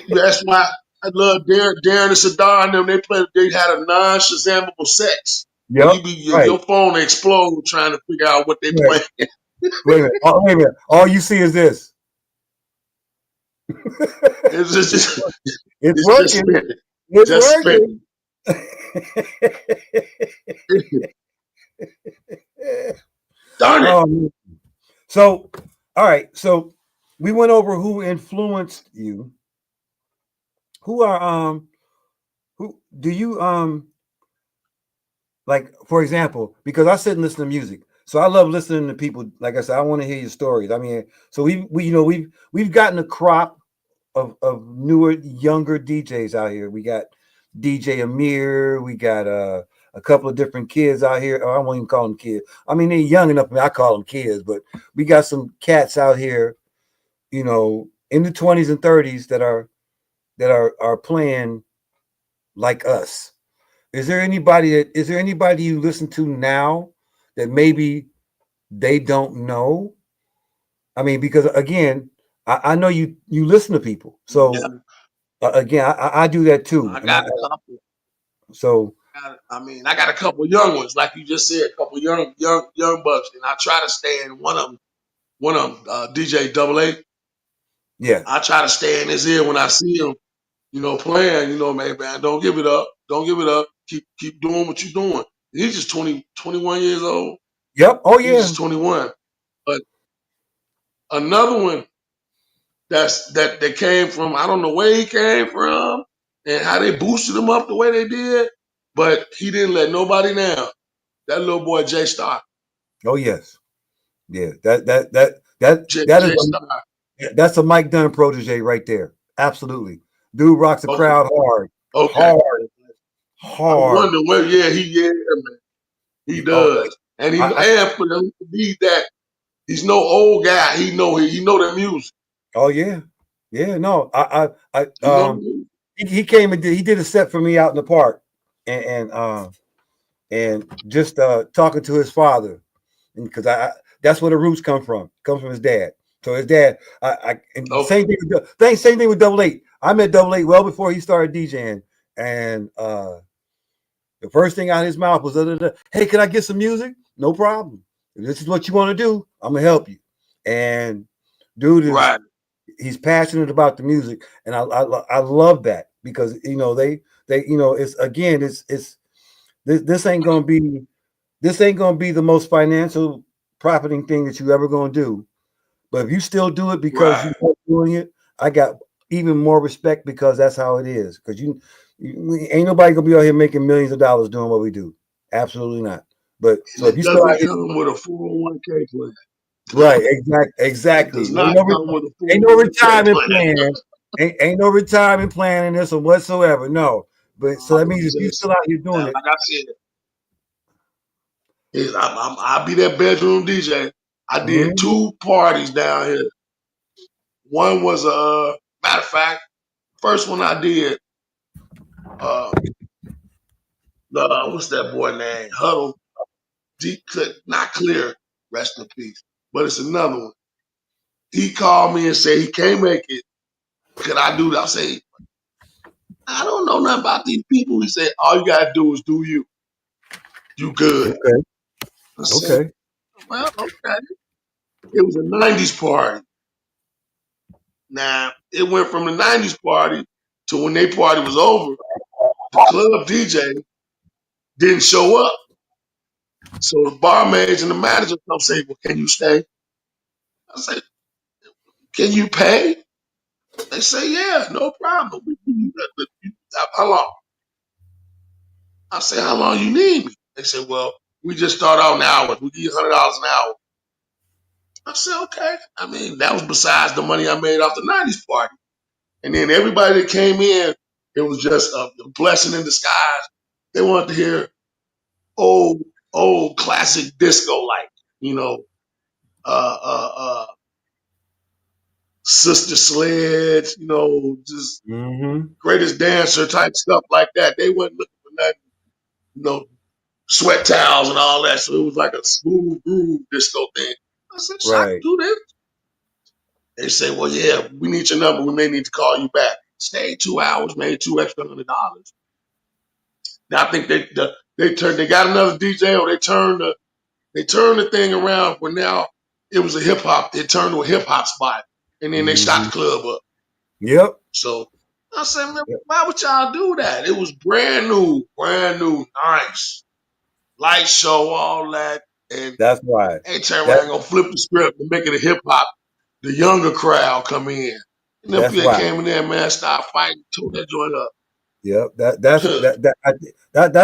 That's why I love Darren and Sadar and them. They had a non-Shazamable sex. Yep. Your phone explode trying to figure out what they playing. Wait a minute. All you see is this. It's just it's working. It's working. Darn it. So, all right. So we went over who influenced you. Who are who do you like, for example, because I sit and listen to music. So I love listening to people. Like I said, I want to hear your stories. I mean, so we've gotten a crop of newer, younger DJs out here. We got DJ Amir. We got a couple of different kids out here. I won't even call them kids. I mean, they're young enough. I call them kids, but we got some cats out here, in the 20s and 30s that are playing like us. Is there anybody you listen to now that maybe they don't know? I mean, because again, I know you listen to people, so again, I do that too. I got a couple. So I got a couple young ones, like you just said, a couple young bucks, and I try to stay in one of them, DJ Double A. Yeah, I try to stay in his ear when I see him, playing. Man, don't give it up, don't give it up. Keep doing what you're doing. He's just 21 years old. Yep. Oh yeah. He's just 21. But another one that came from, I don't know where he came from and how they boosted him up the way they did, but he didn't let nobody down. That little boy Jay Star. Oh yes. Yeah. That's a Mike Dunn protege right there. Absolutely. Dude rocks the crowd hard. Okay. Hard. I wonder where, man. He does. And for him to be that, he's no old guy. He know the music. Oh yeah. Yeah, no. He came and he did a set for me out in the park and just talking to his father, because that's where the roots come from his dad. So his dad, same thing with Double 8. I met Double 8 well before he started DJing, and the first thing out of his mouth was, "Hey, can I get some music?" No problem. If this is what you want to do, I'm gonna help you. And dude is he's passionate about the music, and I love that, because they it's this ain't gonna be the most financial profiting thing that you ever gonna do. But if you still do it because you love doing it, I got even more respect, because that's how it is. Because you ain't nobody gonna be out here making millions of dollars doing what we do. Absolutely not. But so if you still come with a 401k plan. Right, exactly. Ain't no retirement plan. Ain't no retirement plan in this or whatsoever. No. But so that means if you still out here doing it. Like I said, I'll be that bedroom DJ. I did 2 parties down here. One was matter of fact, first one I did, what's that boy name? Huddle, Deep Cut, not Clear, rest in peace. But it's another one. He called me and said he can't make it. Could I do that? I say, I don't know nothing about these people. He said, all you gotta do is do you. You good. Okay. I said, well, okay. It was a 90s party. Now, it went from the 90s party to when their party was over, the club DJ didn't show up. So the barmaids and the manager come say, well, can you stay? I said, can you pay? They say, yeah, no problem. How long? I say, how long you need me? They said, well, we just start out in hours. We give you $100 an hour. I said, okay. I mean, that was besides the money I made off the 90s party. And then everybody that came in, it was just a blessing in disguise. They wanted to hear old classic disco like, you know, uh, uh, uh, Sister Sledge, you know, just Mm-hmm. greatest dancer type stuff like that. They wasn't looking for nothing, you know, sweat towels and all that. So it was like a smooth groove disco thing. I said, so I can Right. do this. They say, well, yeah, we need your number. We may need to call you back. Stayed 2 hours, made $2 extra $100. Now I think they got another DJ, or they turned the thing around where now it was a hip hop. It turned to a hip hop spot, and then they shot Mm-hmm. the club up. Yep. So I said, man, Yep. why would y'all do that? It was brand new, nice light show, all that, and That's why. they turn That around gonna flip the script and make it a hip hop. The younger crowd come in, and them that's people that why. came in there, man, start fighting, tore that joint up. Yep. That's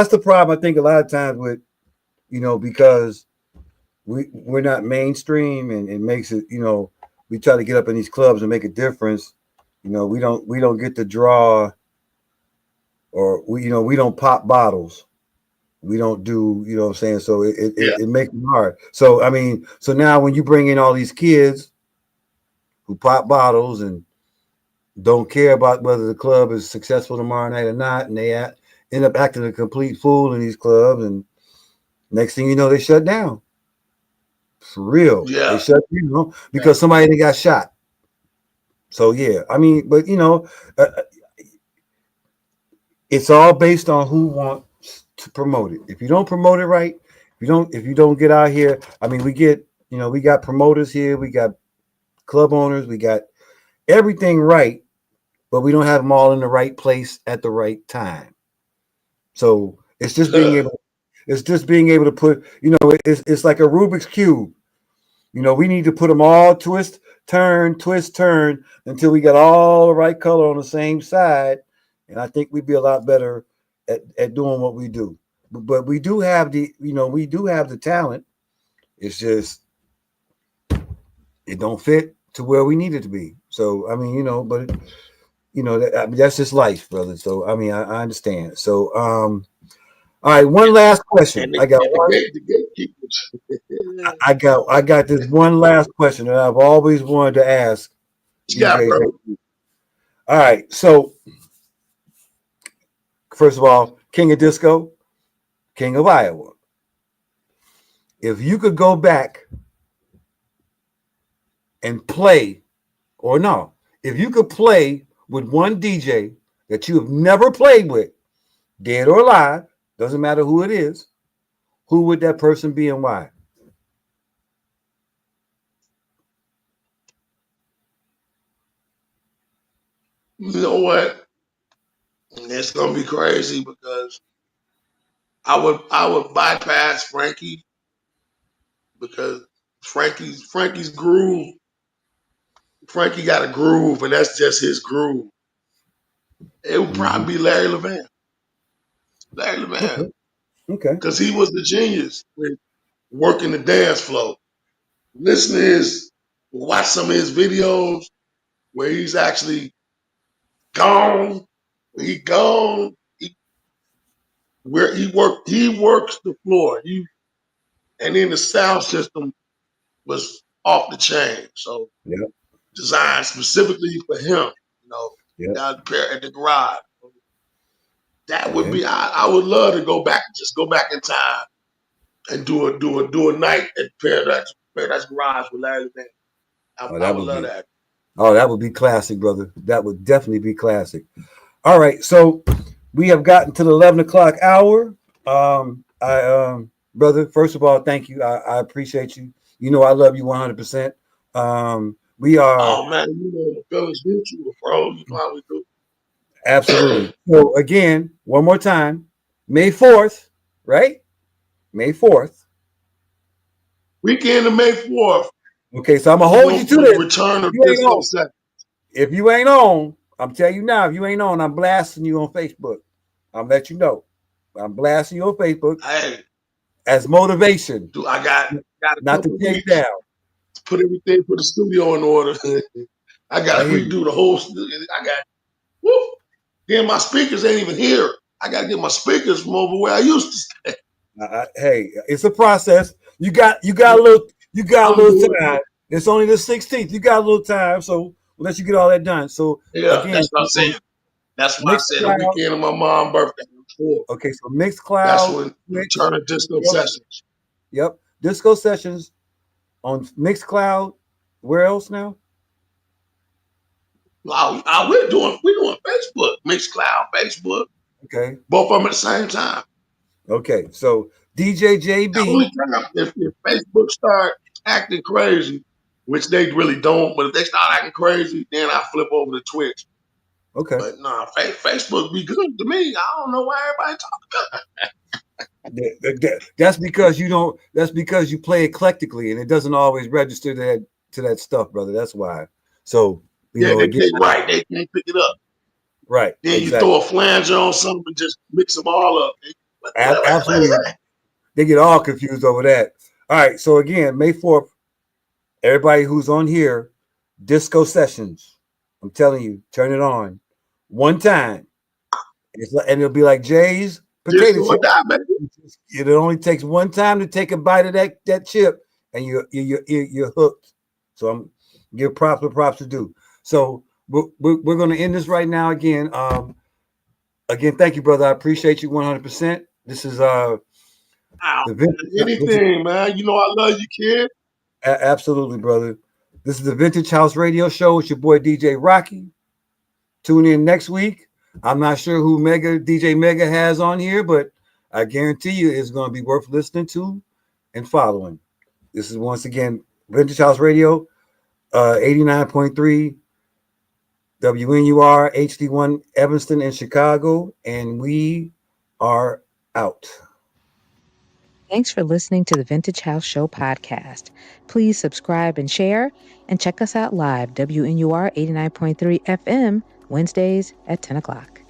the problem. I think a lot of times with because we're not mainstream, and it makes it we try to get up in these clubs and make a difference. We don't get to draw, or we don't pop bottles. We don't do, what I'm saying? So Yeah, it makes it hard. So I mean, so now when you bring in all these kids who pop bottles and don't care about whether the club is successful tomorrow night or not, and they end up acting a complete fool in these clubs, and next thing you know, they shut down. For real, they yeah, shut because somebody got shot. So yeah, I mean, but it's all based on who wants to promote it. If you don't promote it right, if you don't get out here, I mean, we got promoters here, we got club owners, we got everything right, but we don't have them all in the right place at the right time. So it's just being able to put, it's like a Rubik's cube. We need to put them all twist, turn until we got all the right color on the same side. And I think we'd be a lot better at doing what we do. But we do have the talent. It's just it don't fit to where we need it to be. So I mean, but that's just life, brother. So I mean, I understand. So all right, one last question. and the, I got and one. the gatekeepers. I got this one last question that I've always wanted to ask Yeah, DJ. bro. All right, so first of all, King of Disco, King of Iowa. If you could go back and play, or no, if you could play with one DJ that you have never played with, dead or alive, doesn't matter who it is, who would that person be and why? You know what? It's gonna be crazy because I would bypass Frankie because Frankie's groove. Frankie got a groove, and that's just his groove. It would Mm-hmm. probably be Larry Levan. Larry Levan, Okay. Okay. because he was the genius with working the dance floor. Listen to watch some of his videos where he's actually gone. He gone. Where he works the floor. And then the sound system was off the chain. So Yep. designed specifically for him, Yep. down there at the garage. That would Yeah. be I would love to go back in time and do a night at Paradise Garage with Larry Levan. Oh, I that would would love be. that. Oh, that would be classic, brother. That would definitely be classic. All right, so we have gotten to the 11 o'clock hour. Brother, first of all, thank you. I appreciate you. I love you 100%. We are Oh man, the feelings mutual, bro. You know how we do. absolutely. So again, one more time, May 4th, right? May 4th. Weekend of May 4th Okay, so I'm gonna hold you to was the this. return of You ain't Disco on. Set. if you ain't on, I'm telling you now, if you ain't on, I'm blasting you on Facebook. I'm let you know. I'm blasting you on Facebook Hey, as motivation, I got a not to couple take weeks down. to put everything for the studio in order. I got I to hear you. redo the whole. I got. Woo, then my speakers ain't even here. I got to get my speakers from over where I used to stay. Hey, it's a process. You got a I'm little doing it. time. It's only the 16th. You got a little time, so we'll let you get all that done. So Yeah, again, that's what I'm saying. That's why I Mixed said the Cloud. weekend of my mom's birthday. Okay, so Mixed That's Cloud, when Twitch. Turner Disco Yep, Sessions. yep. Disco sessions on Mixed Cloud. Where else now? We're doing Facebook, Mixed Cloud, Facebook, Okay, both of them at the same time. okay. So DJ The JB. only time if Facebook start acting crazy, which they really don't, but if they start acting crazy, then I flip over to Twitch. Okay. But nah, Facebook be good to me. I don't know why everybody talk. That's because you don't. That's because you play eclectically, and it doesn't always register to that stuff, brother. That's why. So Yeah, again, they right. They can't pick it up. right, Then you exactly, throw a flanger on something and just mix them all up. absolutely. They get all confused over that. All right. So again, May 4th, everybody who's on here, disco sessions. I'm telling you, turn it on one time. And it'll be like Jay's Just potato do or chip. die, baby. It only takes one time to take a bite of that chip, and you're hooked. So I'm give props where props to do. So we're going to end this right now. Again, thank you, brother. I appreciate you 100%. This is Ow, the anything, man. You know I love you, kid. absolutely, brother. This is the Vintage House Radio Show. It's your boy DJ Rocky. Tune in next week. I'm not sure who DJ Mega has on here, but I guarantee you it's going to be worth listening to and following. This is once again Vintage House Radio, 89.3 WNUR HD1 Evanston in Chicago, and we are out. Thanks for listening to the Vintage House Show podcast. Please subscribe and share, and check us out live, WNUR 89.3 FM, Wednesdays at 10 o'clock.